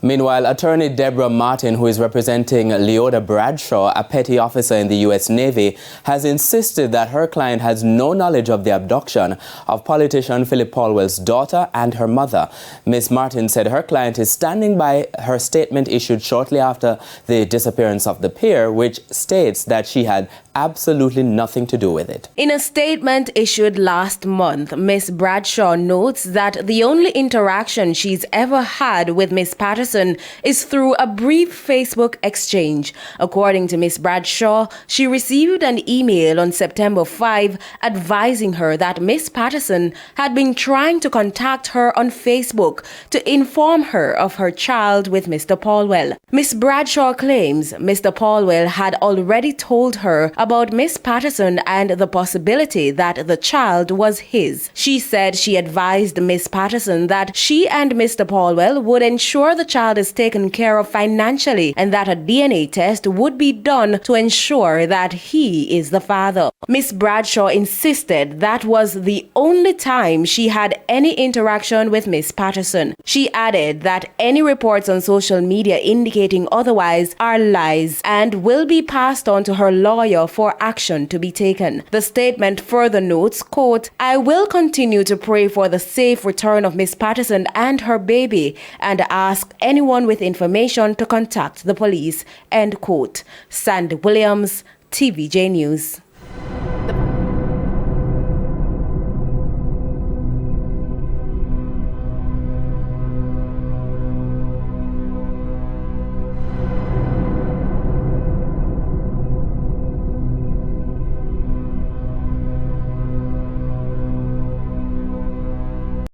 Meanwhile, attorney Deborah Martin, who is representing Leota Bradshaw, a petty officer in the U.S. Navy, has insisted that her client has no knowledge of the abduction of politician Philip Paulwell's daughter and her mother. Ms. Martin said her client is standing by her statement issued shortly after the disappearance of the pair, which states that she had absolutely nothing to do with it. In a statement issued last month, Ms. Bradshaw notes that the only interaction she's ever had with Ms. Patterson is through a brief Facebook exchange. According to Ms. Bradshaw, she received an email on September 5 advising her that Ms. Patterson had been trying to contact her on Facebook to inform her of her child with Mr. Paulwell. Ms. Bradshaw claims Mr. Paulwell had already told her about Miss Patterson and the possibility that the child was his. She said she advised Miss Patterson that she and Mr. Paulwell would ensure the child is taken care of financially and that a DNA test would be done to ensure that he is the father. Miss Bradshaw insisted that was the only time she had any interaction with Miss Patterson. She added that any reports on social media indicating otherwise are lies and will be passed on to her lawyer for action to be taken. The statement further notes, quote, "I will continue to pray for the safe return of Miss Patterson and her baby and ask anyone with information to contact the police," end quote. Sandy Williams, TVJ News.